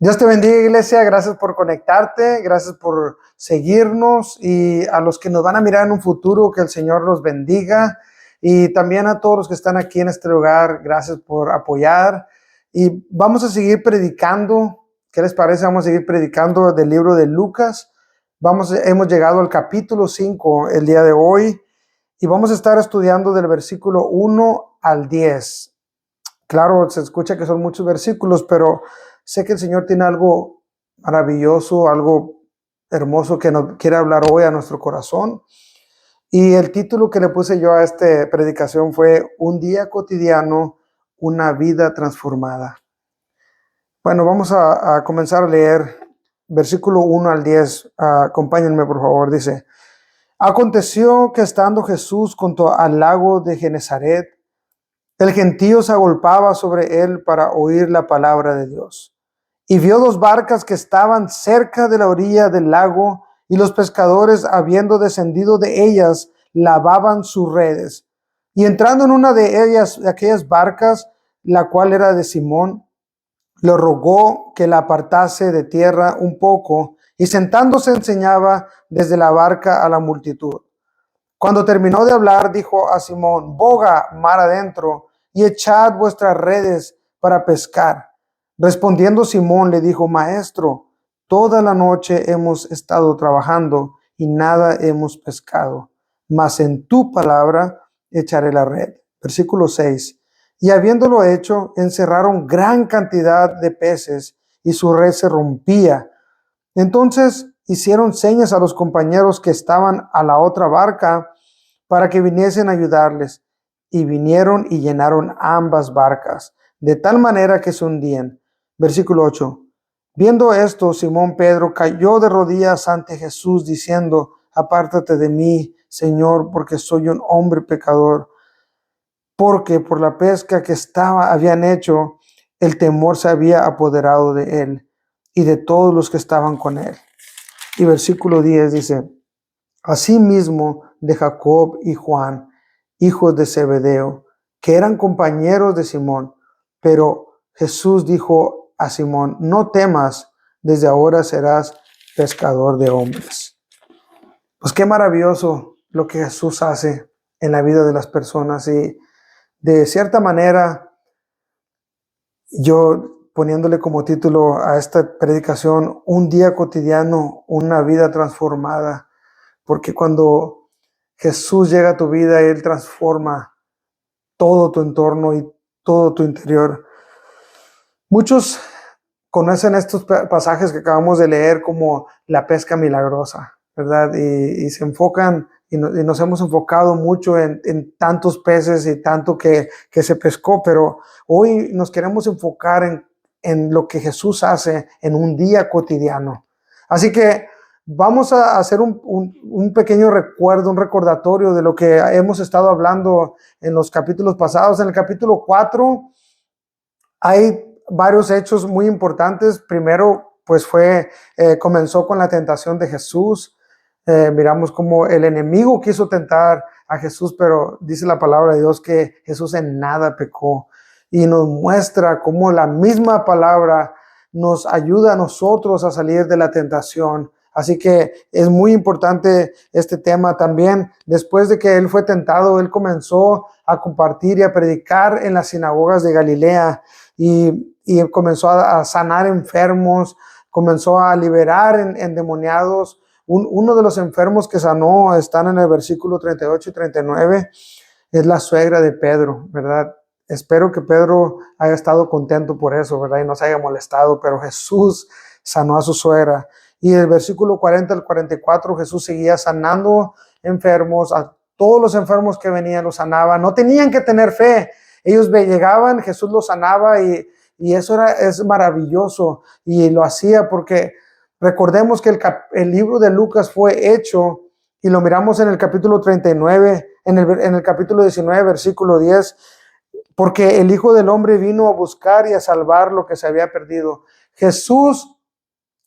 Dios te bendiga, iglesia. Gracias por conectarte, gracias por seguirnos y a los que nos van a mirar en un futuro, que el Señor los bendiga. Y también a todos los que están aquí en este lugar, gracias por apoyar. Y vamos a seguir predicando. ¿Qué les parece? Vamos a seguir predicando del libro de Lucas. Hemos llegado al capítulo 5 el día de hoy y vamos a estar estudiando del versículo 1 al 10. Claro, se escucha que son muchos versículos, pero sé que el Señor tiene algo maravilloso, algo hermoso que nos quiere hablar hoy a nuestro corazón. Y el título que le puse yo a esta predicación fue Un día cotidiano, una vida transformada. Bueno, vamos a comenzar a leer versículo 1 al 10. Acompáñenme, por favor. Dice: Aconteció que estando Jesús junto al lago de Genezaret, el gentío se agolpaba sobre él para oír la palabra de Dios. Y vio dos barcas que estaban cerca de la orilla del lago, y los pescadores, habiendo descendido de ellas, lavaban sus redes. Y entrando en una de ellas, de aquellas barcas, la cual era de Simón, le rogó que la apartase de tierra un poco, y sentándose enseñaba desde la barca a la multitud. Cuando terminó de hablar, dijo a Simón: boga mar adentro y echad vuestras redes para pescar. Respondiendo Simón le dijo: Maestro, toda la noche hemos estado trabajando y nada hemos pescado, mas en tu palabra echaré la red. Versículo 6. Y habiéndolo hecho, encerraron gran cantidad de peces y su red se rompía. Entonces hicieron señas a los compañeros que estaban a la otra barca para que viniesen a ayudarles. Y vinieron y llenaron ambas barcas, de tal manera que se hundían. Versículo 8. Viendo esto, Simón Pedro cayó de rodillas ante Jesús, diciendo: Apártate de mí, Señor, porque soy un hombre pecador. Porque por la pesca que habían hecho, el temor se había apoderado de él y de todos los que estaban con él. Y versículo 10 dice: Asimismo de Jacob y Juan, hijos de Zebedeo, que eran compañeros de Simón. Pero Jesús dijo a Simón: No temas, desde ahora serás pescador de hombres. Pues qué maravilloso lo que Jesús hace en la vida de las personas. Y de cierta manera, yo poniéndole como título a esta predicación: Un día cotidiano, una vida transformada. Porque cuando Jesús llega a tu vida, Él transforma todo tu entorno y todo tu interior. Muchos conocen estos pasajes que acabamos de leer como la pesca milagrosa, ¿verdad? Y se enfocan, y nos hemos enfocado mucho en tantos peces y tanto que se pescó, pero hoy nos queremos enfocar en lo que Jesús hace en un día cotidiano. Así que vamos a hacer un pequeño recuerdo, un recordatorio de lo que hemos estado hablando en los capítulos pasados. En el capítulo 4 hay varios hechos muy importantes. Primero, pues comenzó con la tentación de Jesús. Miramos cómo el enemigo quiso tentar a Jesús, pero dice la palabra de Dios que Jesús en nada pecó. Y nos muestra cómo la misma palabra nos ayuda a nosotros a salir de la tentación. Así que es muy importante este tema también. Después de que él fue tentado, él comenzó a compartir y a predicar en las sinagogas de Galilea y comenzó a sanar enfermos, comenzó a liberar endemoniados. Uno de los enfermos que sanó están en el versículo 38 y 39. Es la suegra de Pedro, ¿verdad? Espero que Pedro haya estado contento por eso, ¿verdad? Y no se haya molestado, pero Jesús sanó a su suegra. Y el versículo 40 al 44, Jesús seguía sanando enfermos, a todos los enfermos que venían los sanaba. No tenían que tener fe. Ellos llegaban, Jesús los sanaba y eso es maravilloso. Y lo hacía porque recordemos que el libro de Lucas fue hecho, y lo miramos en el capítulo 39, en el capítulo 19, versículo 10, porque el Hijo del Hombre vino a buscar y a salvar lo que se había perdido. Jesús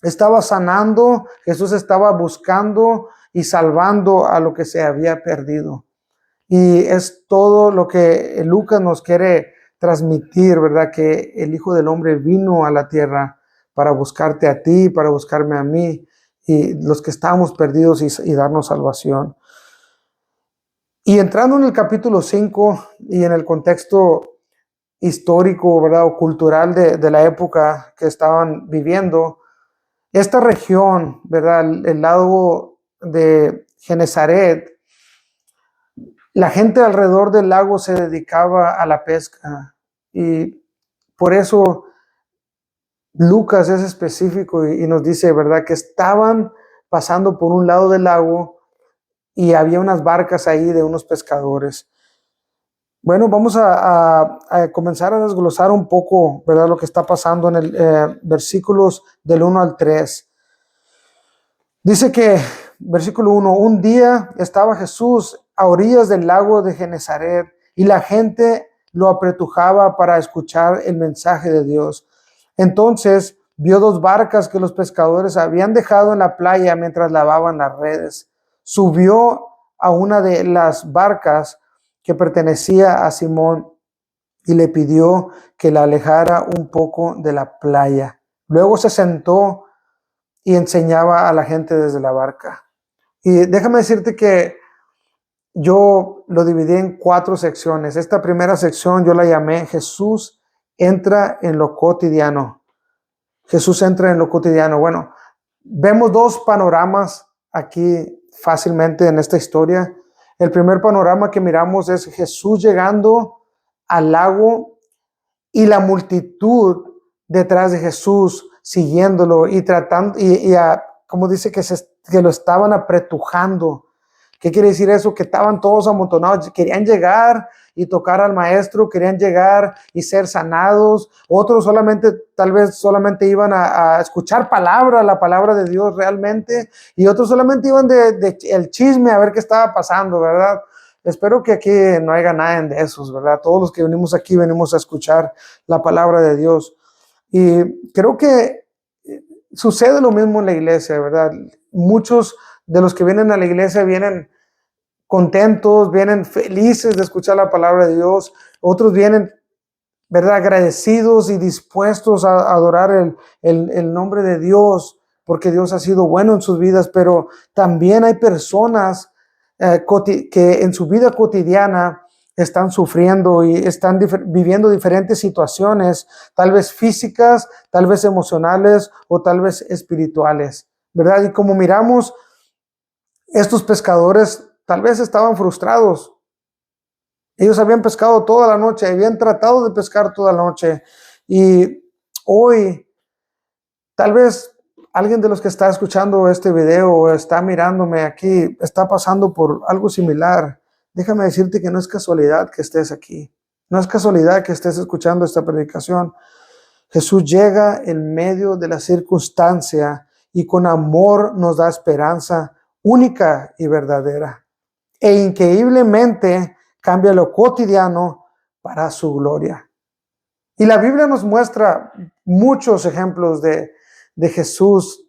estaba sanando, Jesús estaba buscando y salvando a lo que se había perdido. Y es todo lo que Lucas nos quiere transmitir, ¿verdad? Que el Hijo del Hombre vino a la tierra para buscarte a ti, para buscarme a mí, y los que estábamos perdidos y darnos salvación. Y entrando en el capítulo 5 y en el contexto histórico, ¿verdad? O cultural de la época que estaban viviendo, esta región, ¿verdad? El lago de Genezaret, la gente alrededor del lago se dedicaba a la pesca y por eso Lucas es específico y nos dice, ¿verdad? Que estaban pasando por un lado del lago y había unas barcas ahí de unos pescadores. Bueno, vamos a comenzar a desglosar un poco, ¿verdad? Lo que está pasando en el versículos del 1 al 3. Dice que, versículo 1, un día estaba Jesús a orillas del lago de Genezaret y la gente lo apretujaba para escuchar el mensaje de Dios. Entonces vio dos barcas que los pescadores habían dejado en la playa mientras lavaban las redes. Subió a una de las barcas que pertenecía a Simón y le pidió que la alejara un poco de la playa. Luego se sentó y enseñaba a la gente desde la barca. Y déjame decirte que yo lo dividí en 4 secciones. Esta primera sección yo la llamé Jesús entra en lo cotidiano. Jesús entra en lo cotidiano. Bueno, vemos 2 panoramas aquí fácilmente en esta historia. El primer panorama que miramos es Jesús llegando al lago y la multitud detrás de Jesús siguiéndolo y tratando, como dice que lo estaban apretujando. ¿Qué quiere decir eso? Que estaban todos amontonados, querían llegar y tocar al maestro, querían llegar y ser sanados. Otros tal vez solamente iban a escuchar la palabra de Dios realmente, y otros solamente iban de el chisme a ver qué estaba pasando, ¿verdad? Espero que aquí no haya nadie de esos, ¿verdad? Todos los que venimos aquí venimos a escuchar la palabra de Dios. Y creo que sucede lo mismo en la iglesia, ¿verdad? Muchos de los que vienen a la iglesia vienen contentos, vienen felices de escuchar la palabra de Dios. Otros vienen, ¿verdad? Agradecidos y dispuestos a adorar el nombre de Dios, porque Dios ha sido bueno en sus vidas, pero también hay personas que en su vida cotidiana están sufriendo y están viviendo diferentes situaciones, tal vez físicas, tal vez emocionales o tal vez espirituales, ¿verdad? Y como miramos, estos pescadores tal vez estaban frustrados. Ellos habían pescado toda la noche, habían tratado de pescar toda la noche, y hoy tal vez alguien de los que está escuchando este video o está mirándome aquí está pasando por algo similar. Déjame decirte que no es casualidad que estés aquí. No es casualidad que estés escuchando esta predicación. Jesús llega en medio de la circunstancia y con amor nos da esperanza única y verdadera. E increíblemente cambia lo cotidiano para su gloria. Y la Biblia nos muestra muchos ejemplos de Jesús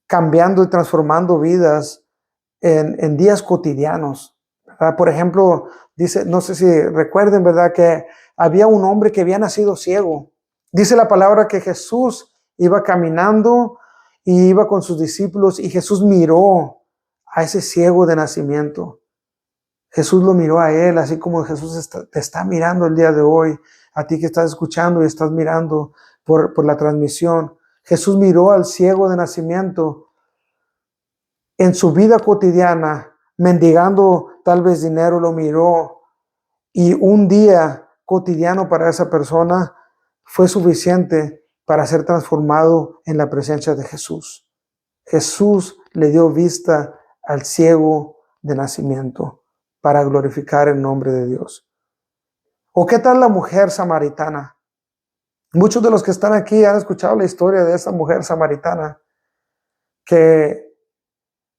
cambiando y transformando vidas en días cotidianos, ¿verdad? Por ejemplo, dice, no sé si recuerden, ¿verdad? Que había un hombre que había nacido ciego. Dice la palabra que Jesús iba caminando y iba con sus discípulos y Jesús miró a ese ciego de nacimiento. Jesús lo miró a él, así como Jesús te está mirando el día de hoy, a ti que estás escuchando y estás mirando por la transmisión. Jesús miró al ciego de nacimiento en su vida cotidiana, mendigando tal vez dinero, lo miró, y un día cotidiano para esa persona fue suficiente para ser transformado en la presencia de Jesús. Jesús le dio vista al ciego de nacimiento para glorificar el nombre de Dios. ¿O qué tal la mujer samaritana? Muchos de los que están aquí han escuchado la historia de esa mujer samaritana que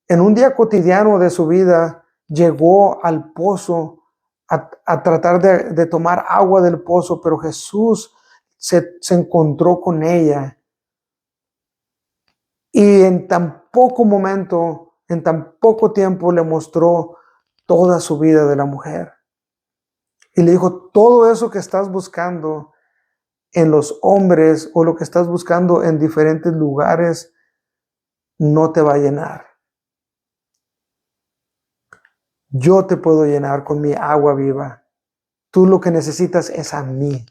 en un día cotidiano de su vida llegó al pozo a tratar de tomar agua del pozo, pero Jesús se encontró con ella. Y en tan poco momento, en tan poco tiempo, le mostró toda su vida de la mujer. Y le dijo, todo eso que estás buscando en los hombres o lo que estás buscando en diferentes lugares no te va a llenar. Yo te puedo llenar con mi agua viva. Tú lo que necesitas es a mí.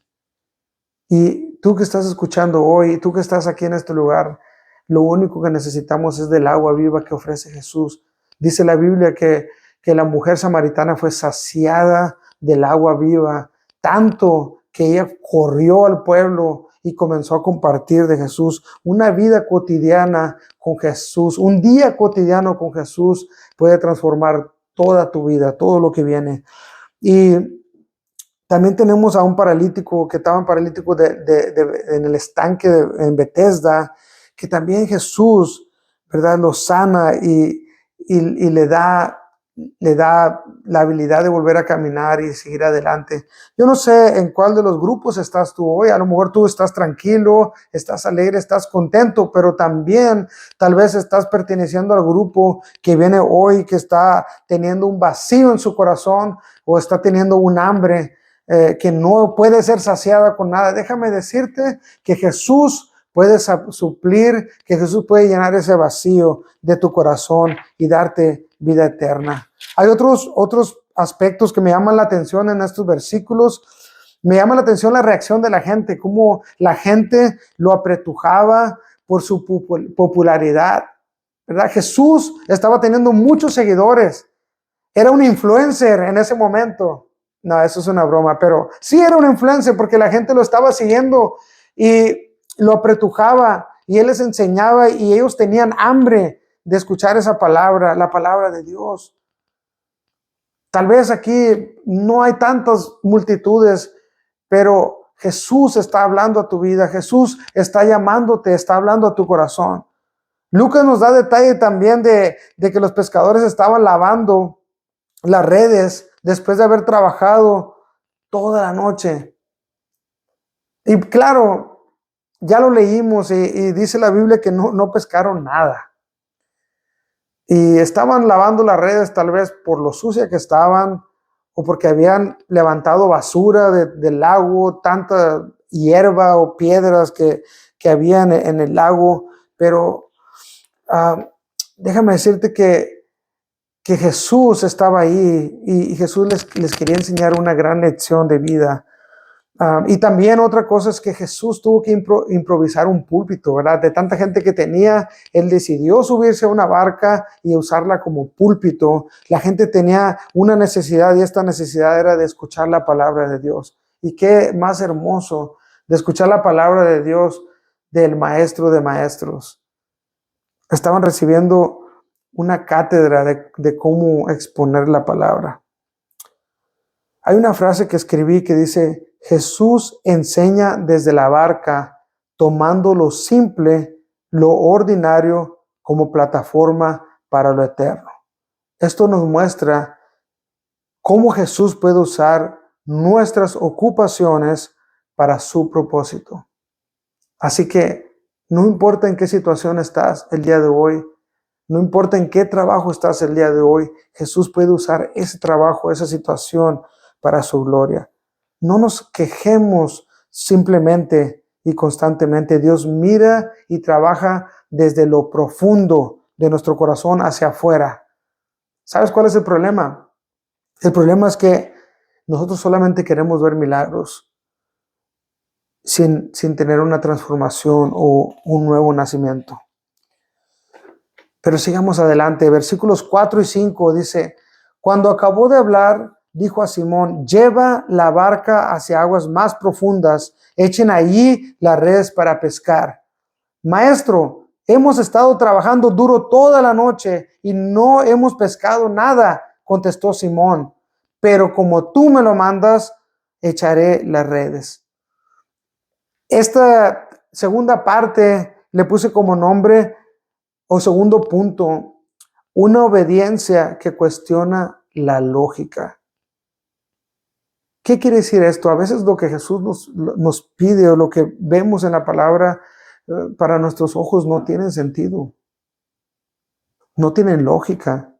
Y tú que estás escuchando hoy, tú que estás aquí en este lugar, lo único que necesitamos es del agua viva que ofrece Jesús. Dice la Biblia que la mujer samaritana fue saciada del agua viva, tanto que ella corrió al pueblo y comenzó a compartir de Jesús. Una vida cotidiana con Jesús, un día cotidiano con Jesús puede transformar toda tu vida, todo lo que viene. Y también tenemos a un paralítico que estaba paralítico en el estanque en Bethesda, que también Jesús, ¿verdad?, lo sana y le da la habilidad de volver a caminar y seguir adelante. Yo no sé en cuál de los grupos estás tú hoy. A lo mejor tú estás tranquilo, estás alegre, estás contento, pero también tal vez estás perteneciendo al grupo que viene hoy, que está teniendo un vacío en su corazón o está teniendo un hambre que no puede ser saciada con nada. Déjame decirte que Jesús puede suplir, que Jesús puede llenar ese vacío de tu corazón y darte vida eterna. Hay otros aspectos que me llaman la atención en estos versículos. Me llama la atención la reacción de la gente, cómo la gente lo apretujaba por su popularidad, ¿verdad? Jesús estaba teniendo muchos seguidores. Era un influencer en ese momento. No, eso es una broma, pero sí era un influencer porque la gente lo estaba siguiendo y lo apretujaba y él les enseñaba y ellos tenían hambre de escuchar esa palabra, la palabra de Dios. Tal vez aquí no hay tantas multitudes, pero Jesús está hablando a tu vida, Jesús está llamándote, está hablando a tu corazón. Lucas nos da detalle también de que los pescadores estaban lavando las redes después de haber trabajado toda la noche. Y claro, ya lo leímos y dice la Biblia que no pescaron nada. Y estaban lavando las redes tal vez por lo sucia que estaban o porque habían levantado basura del lago, tanta hierba o piedras que habían en el lago. Pero déjame decirte que Jesús estaba ahí y Jesús les quería enseñar una gran lección de vida. Y también otra cosa es que Jesús tuvo que improvisar un púlpito, ¿verdad? De tanta gente que tenía, él decidió subirse a una barca y usarla como púlpito. La gente tenía una necesidad y esta necesidad era de escuchar la palabra de Dios. Y qué más hermoso de escuchar la palabra de Dios del Maestro de Maestros. Estaban recibiendo una cátedra de cómo exponer la palabra. Hay una frase que escribí que dice: Jesús enseña desde la barca, tomando lo simple, lo ordinario, como plataforma para lo eterno. Esto nos muestra cómo Jesús puede usar nuestras ocupaciones para su propósito. Así que no importa en qué situación estás el día de hoy, no importa en qué trabajo estás el día de hoy, Jesús puede usar ese trabajo, esa situación para su gloria. No nos quejemos simplemente y constantemente. Dios mira y trabaja desde lo profundo de nuestro corazón hacia afuera. ¿Sabes cuál es el problema? El problema es que nosotros solamente queremos ver milagros sin tener una transformación o un nuevo nacimiento. Pero sigamos adelante. Versículos 4 y 5 dice: cuando acabó de hablar, dijo a Simón: lleva la barca hacia aguas más profundas, echen allí las redes para pescar. Maestro, hemos estado trabajando duro toda la noche y no hemos pescado nada, contestó Simón. Pero como tú me lo mandas, echaré las redes. Esta segunda parte le puse como nombre o segundo punto, una obediencia que cuestiona la lógica. ¿Qué quiere decir esto? A veces lo que Jesús nos pide o lo que vemos en la palabra para nuestros ojos no tienen sentido, no tienen lógica.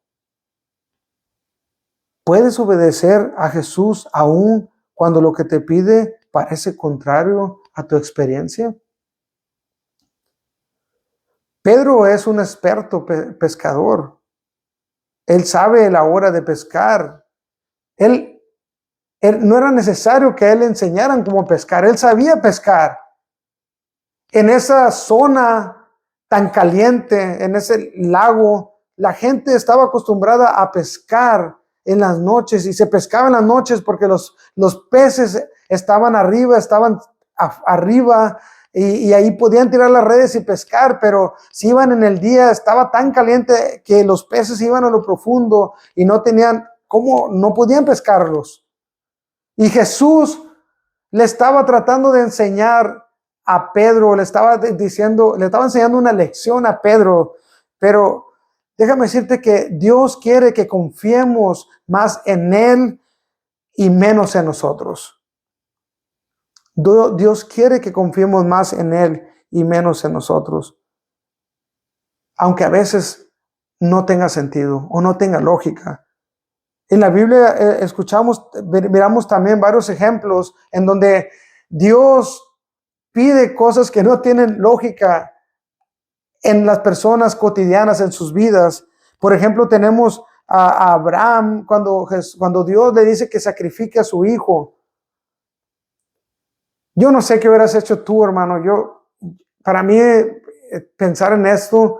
Puedes obedecer a Jesús aún cuando lo que te pide parece contrario a tu experiencia? Pedro es un experto pescador. Él sabe la hora de pescar. No era necesario que él le enseñaran cómo pescar. Él sabía pescar. En esa zona tan caliente, en ese lago, la gente estaba acostumbrada a pescar en las noches y se pescaba en las noches porque los peces estaban arriba, arriba y ahí podían tirar las redes y pescar, pero si iban en el día estaba tan caliente que los peces iban a lo profundo y no tenían cómo, no podían pescarlos. Y Jesús le estaba tratando de enseñar a Pedro, le estaba enseñando una lección a Pedro, pero déjame decirte que Dios quiere que confiemos más en Él y menos en nosotros. Dios quiere que confiemos más en Él y menos en nosotros. Aunque a veces no tenga sentido o no tenga lógica. En la Biblia miramos también varios ejemplos en donde Dios pide cosas que no tienen lógica en las personas cotidianas, en sus vidas. Por ejemplo, tenemos a Abraham cuando Dios le dice que sacrifique a su hijo. Yo no sé qué hubieras hecho tú, hermano. Para mí, pensar en esto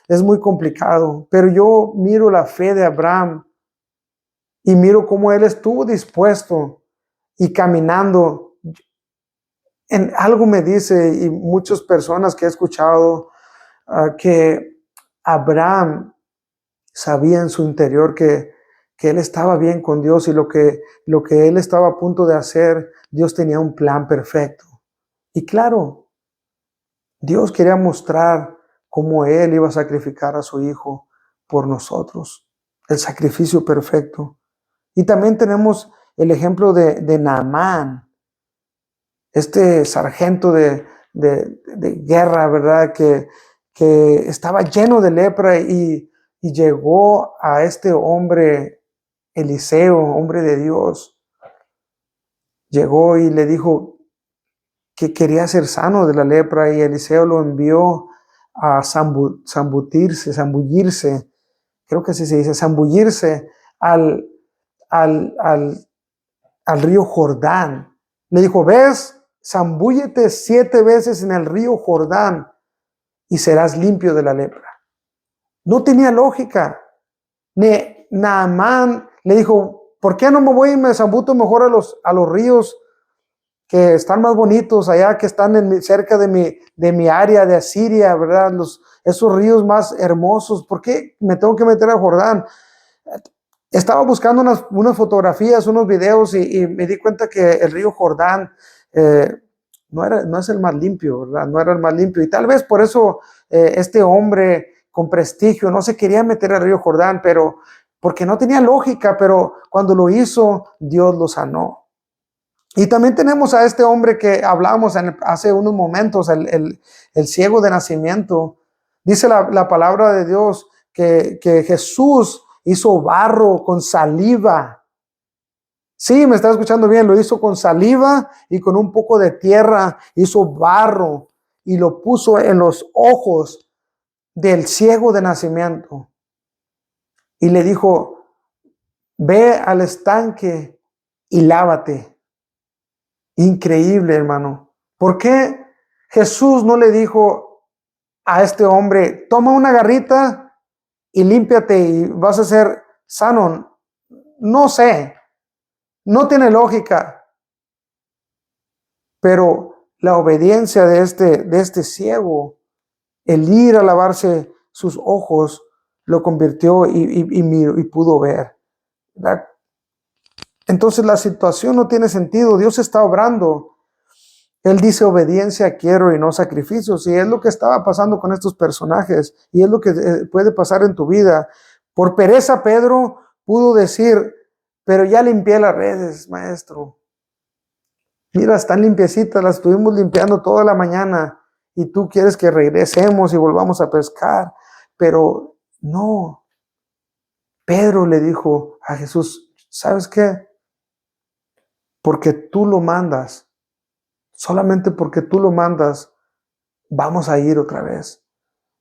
es muy complicado, pero yo miro la fe de Abraham y miro cómo él estuvo dispuesto y caminando. En algo me dice, y muchas personas que he escuchado, que Abraham sabía en su interior que él estaba bien con Dios y lo que él estaba a punto de hacer, Dios tenía un plan perfecto. Y claro, Dios quería mostrar cómo él iba a sacrificar a su hijo por nosotros, el sacrificio perfecto. Y también tenemos el ejemplo de Naamán, este sargento de guerra, ¿verdad? Que estaba lleno de lepra y llegó a este hombre, Eliseo, hombre de Dios. Llegó y le dijo que quería ser sano de la lepra y Eliseo lo envió a zambullirse, creo que así se dice, zambullirse al, al, al, al río Jordán. Le dijo, ves, zambúllete 7 veces en el río Jordán y serás limpio de la lepra. No tenía lógica. Naamán le dijo, ¿por qué no me voy y me zambuto mejor a los ríos que están más bonitos allá, que están cerca de mi área de Asiria, ¿verdad? Esos ríos más hermosos. ¿Por qué me tengo que meter a Jordán? Estaba buscando unas fotografías, unos videos y me di cuenta que el río Jordán no es el más limpio, ¿verdad? No era el más limpio. Y tal vez por eso este hombre con prestigio no se quería meter al río Jordán, pero porque no tenía lógica, pero cuando lo hizo, Dios lo sanó. Y también tenemos a este hombre que hablamos hace unos momentos, el ciego de nacimiento. Dice la palabra de Dios que Jesús hizo barro con saliva. Sí, me está escuchando bien, lo hizo con saliva y con un poco de tierra, hizo barro y lo puso en los ojos del ciego de nacimiento. Y le dijo, ve al estanque y lávate. Increíble, hermano. ¿Por qué Jesús no le dijo a este hombre, toma una garrita y límpiate y vas a ser sano? No sé, no tiene lógica. Pero la obediencia de este ciego, el ir a lavarse sus ojos, lo convirtió y pudo ver, ¿verdad? Entonces la situación no tiene sentido. Dios está obrando. Él dice obediencia quiero y no sacrificios. Y es lo que estaba pasando con estos personajes. Y es lo que puede pasar en tu vida. Por pereza Pedro pudo decir, pero ya limpié las redes, maestro. Mira, están limpiecitas, las estuvimos limpiando toda la mañana. Y tú quieres que regresemos y volvamos a pescar. Pero no. Pedro le dijo a Jesús, ¿sabes qué? Porque tú lo mandas, Solamente porque tú lo mandas, vamos a ir otra vez.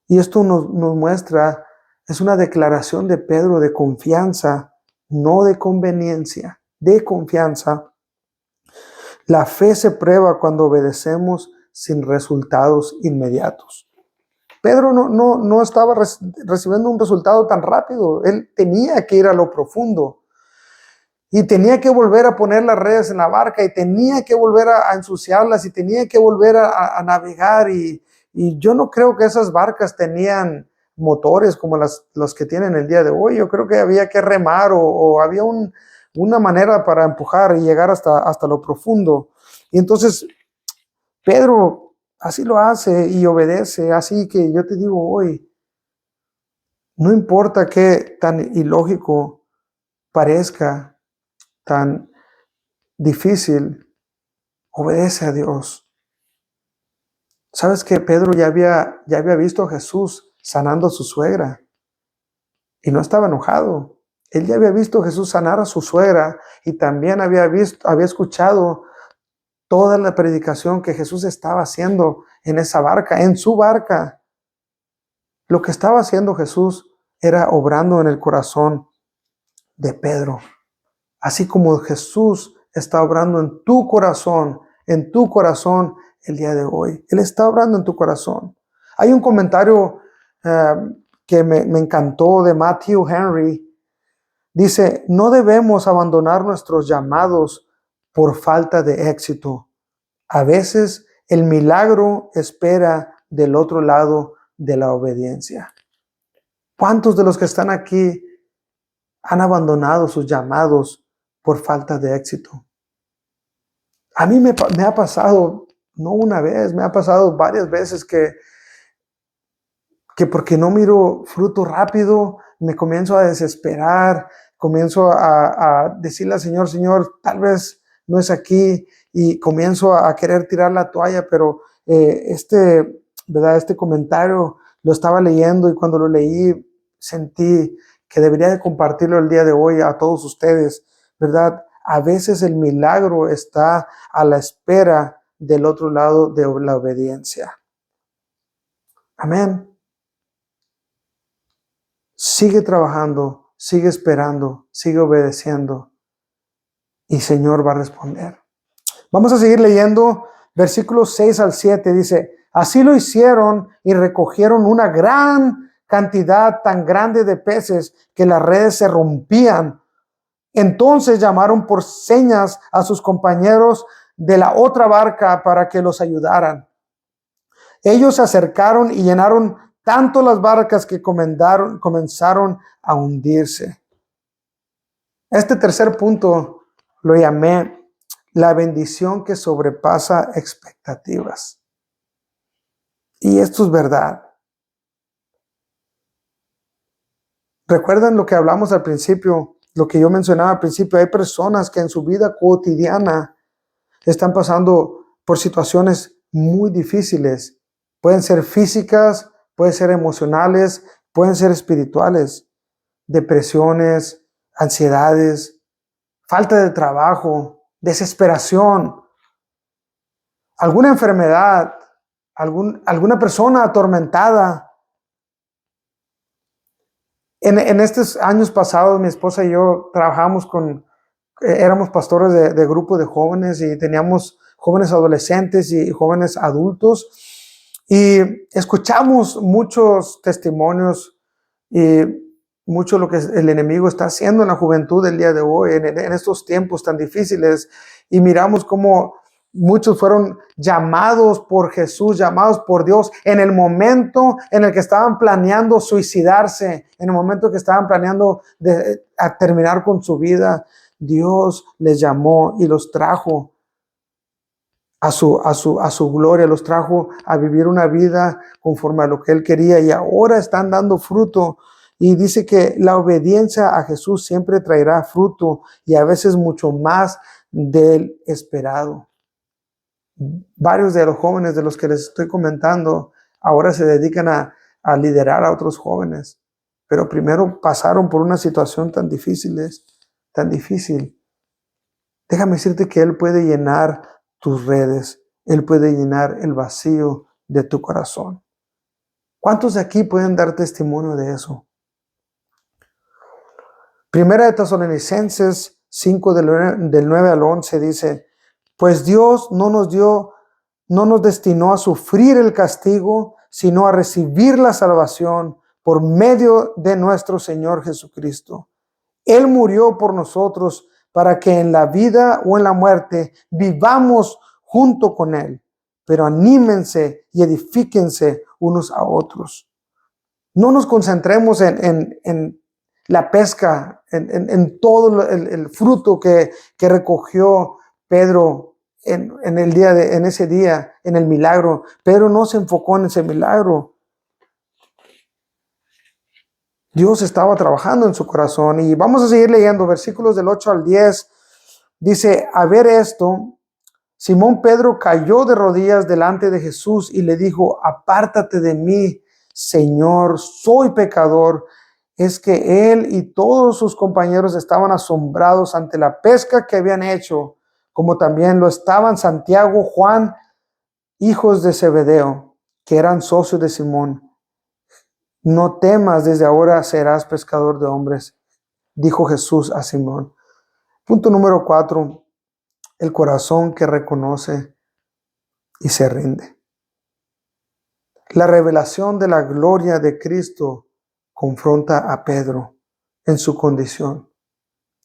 Y esto nos muestra, es una declaración de Pedro de confianza, no de conveniencia, de confianza. La fe se prueba cuando obedecemos sin resultados inmediatos. Pedro no estaba recibiendo un resultado tan rápido. Él tenía que ir a lo profundo. Y tenía que volver a poner las redes en la barca y tenía que volver a ensuciarlas y tenía que volver a navegar. Y yo no creo que esas barcas tenían motores como los que tienen el día de hoy. Yo creo que había que remar o había una manera para empujar y llegar hasta lo profundo. Y entonces Pedro así lo hace y obedece. Así que yo te digo hoy, no importa qué tan ilógico parezca, tan difícil, obedece a Dios. ¿Sabes que Pedro ya había visto a Jesús sanando a su suegra y no estaba enojado? Él ya había visto a Jesús sanar a su suegra y también había escuchado toda la predicación que Jesús estaba haciendo en esa barca, en su barca. Lo que estaba haciendo Jesús era obrando en el corazón de Pedro. Así como Jesús está obrando en tu corazón el día de hoy. Él está obrando en tu corazón. Hay un comentario que me encantó de Matthew Henry. Dice, no debemos abandonar nuestros llamados por falta de éxito. A veces el milagro espera del otro lado de la obediencia. ¿Cuántos de los que están aquí han abandonado sus llamados por falta de éxito? A mí me ha pasado, no una vez, me ha pasado varias veces que porque no miro fruto rápido, me comienzo a desesperar, comienzo a decirle al Señor, Señor, tal vez no es aquí, y comienzo a querer tirar la toalla, pero ¿verdad? Este comentario lo estaba leyendo y cuando lo leí sentí que debería de compartirlo el día de hoy a todos ustedes, ¿verdad? A veces el milagro está a la espera del otro lado de la obediencia. Amén. Sigue trabajando, sigue esperando, sigue obedeciendo y el Señor va a responder. Vamos a seguir leyendo versículos 6 al 7. Dice, así lo hicieron y recogieron una gran cantidad tan grande de peces que las redes se rompían. Entonces llamaron por señas a sus compañeros de la otra barca para que los ayudaran. Ellos se acercaron y llenaron tanto las barcas que comenzaron a hundirse. Este tercer punto lo llamé la bendición que sobrepasa expectativas. Y esto es verdad. ¿Recuerdan lo que hablamos al principio? Lo que yo mencionaba al principio. Hay personas que en su vida cotidiana están pasando por situaciones muy difíciles. Pueden ser físicas, pueden ser emocionales, pueden ser espirituales. Depresiones, ansiedades, falta de trabajo, desesperación, alguna enfermedad, alguna persona atormentada. En estos años pasados, mi esposa y yo trabajamos éramos pastores de grupo de jóvenes y teníamos jóvenes adolescentes y jóvenes adultos y escuchamos muchos testimonios y mucho lo que el enemigo está haciendo en la juventud del día de hoy, en estos tiempos tan difíciles, y miramos cómo muchos fueron llamados por Jesús, llamados por Dios en el momento en el que estaban planeando suicidarse, en el momento que estaban planeando a terminar con su vida. Dios les llamó y los trajo a su gloria, los trajo a vivir una vida conforme a lo que Él quería y ahora están dando fruto. Y dice que la obediencia a Jesús siempre traerá fruto y a veces mucho más del esperado. Varios de los jóvenes de los que les estoy comentando ahora se dedican a liderar a otros jóvenes, pero primero pasaron por una situación tan difícil. Déjame decirte que Él puede llenar tus redes Él puede llenar el vacío de tu corazón. ¿Cuántos de aquí pueden dar testimonio de eso? Primera de Tesalonicenses 5 del 9 al 11 dice, pues Dios no nos destinó a sufrir el castigo, sino a recibir la salvación por medio de nuestro Señor Jesucristo. Él murió por nosotros para que en la vida o en la muerte vivamos junto con Él. Pero anímense y edifíquense unos a otros. No nos concentremos en la pesca, en todo el fruto que recogió Pedro en ese día, en el milagro. Pedro no se enfocó en ese milagro. Dios estaba trabajando en su corazón. Y vamos a seguir leyendo versículos del 8 al 10. Dice, a ver esto, Simón Pedro cayó de rodillas delante de Jesús y le dijo, apártate de mí, Señor, soy pecador. Es que él y todos sus compañeros estaban asombrados ante la pesca que habían hecho, como también lo estaban Santiago, Juan, hijos de Zebedeo, que eran socios de Simón. No temas, desde ahora serás pescador de hombres, dijo Jesús a Simón. Punto número 4, el corazón que reconoce y se rinde. La revelación de la gloria de Cristo confronta a Pedro en su condición.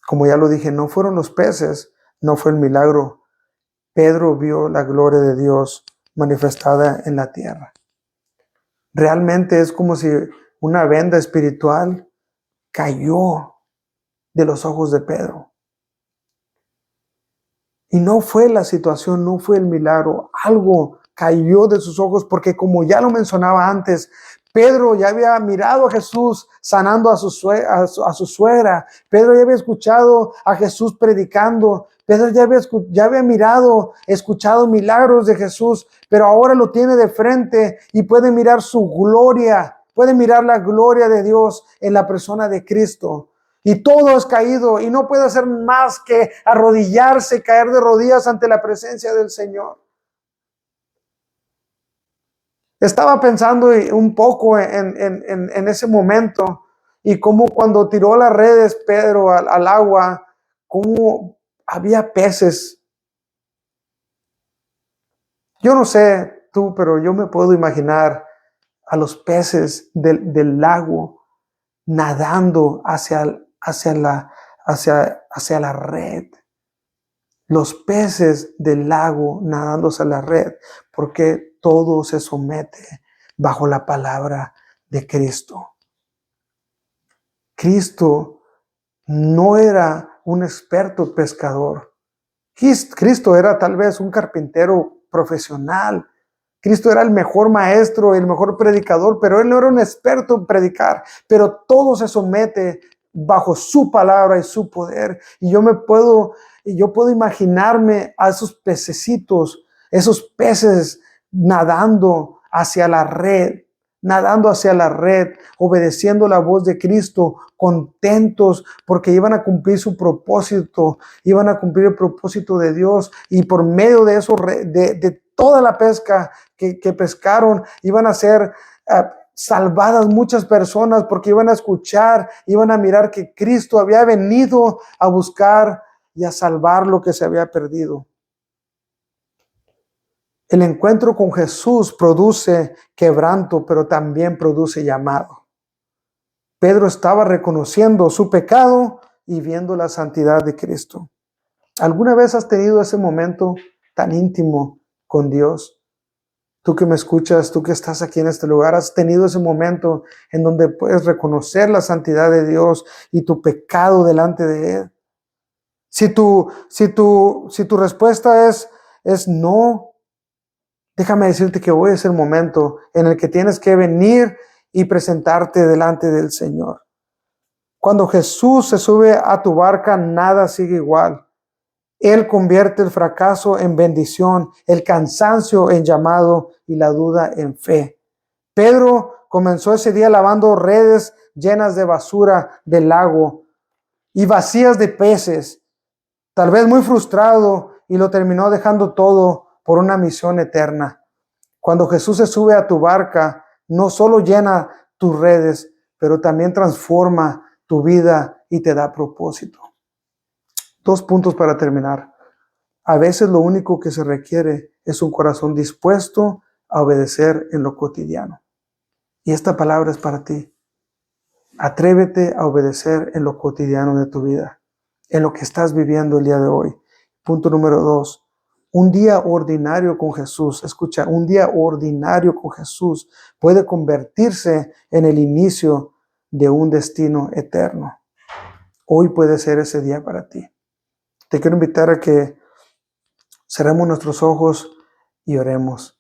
Como ya lo dije, no fueron los peces, no fue el milagro. Pedro vio la gloria de Dios manifestada en la tierra. Realmente es como si una venda espiritual cayó de los ojos de Pedro. Y no fue la situación, no fue el milagro, algo cayó de sus ojos, porque como ya lo mencionaba antes, Pedro ya había mirado a Jesús sanando a su suegra. Pedro ya había escuchado a Jesús predicando. Pedro ya había mirado, escuchado milagros de Jesús, pero ahora lo tiene de frente y puede mirar su gloria, puede mirar la gloria de Dios en la persona de Cristo. Y todo es caído y no puede hacer más que arrodillarse, caer de rodillas ante la presencia del Señor. Estaba pensando un poco en ese momento y cómo cuando tiró las redes Pedro al agua, cómo había peces. Yo no sé tú, pero yo me puedo imaginar a los peces del lago nadando hacia la red. Los peces del lago nadando hacia la red, porque todo se somete bajo la palabra de Cristo. Cristo no era un experto pescador. Cristo era tal vez un carpintero profesional. Cristo era el mejor maestro, el mejor predicador, pero él no era un experto en predicar, pero todo se somete bajo su palabra y su poder. Y yo puedo imaginarme a esos pececitos, esos peces nadando hacia la red, obedeciendo la voz de Cristo, contentos porque iban a cumplir su propósito, iban a cumplir el propósito de Dios, y por medio de eso, de toda la pesca que pescaron, iban a ser salvadas muchas personas, porque iban a escuchar, iban a mirar que Cristo había venido a buscar y a salvar lo que se había perdido. El encuentro con Jesús produce quebranto, pero también produce llamado. Pedro estaba reconociendo su pecado y viendo la santidad de Cristo. ¿Alguna vez has tenido ese momento tan íntimo con Dios? Tú que me escuchas, tú que estás aquí en este lugar, has tenido ese momento en donde puedes reconocer la santidad de Dios y tu pecado delante de Él. Si tu respuesta es no, déjame decirte que hoy es el momento en el que tienes que venir y presentarte delante del Señor. Cuando Jesús se sube a tu barca, nada sigue igual. Él convierte el fracaso en bendición, el cansancio en llamado y la duda en fe. Pedro comenzó ese día lavando redes llenas de basura del lago y vacías de peces, tal vez muy frustrado, y lo terminó dejando todo por una misión eterna. Cuando Jesús se sube a tu barca, no solo llena tus redes, pero también transforma tu vida y te da propósito. 2 puntos para terminar. A veces lo único que se requiere es un corazón dispuesto a obedecer en lo cotidiano. Y esta palabra es para ti. Atrévete a obedecer en lo cotidiano de tu vida, en lo que estás viviendo el día de hoy. Punto número 2. Un día ordinario con Jesús, escucha, un día ordinario con Jesús puede convertirse en el inicio de un destino eterno. Hoy puede ser ese día para ti. Te quiero invitar a que cerremos nuestros ojos y oremos.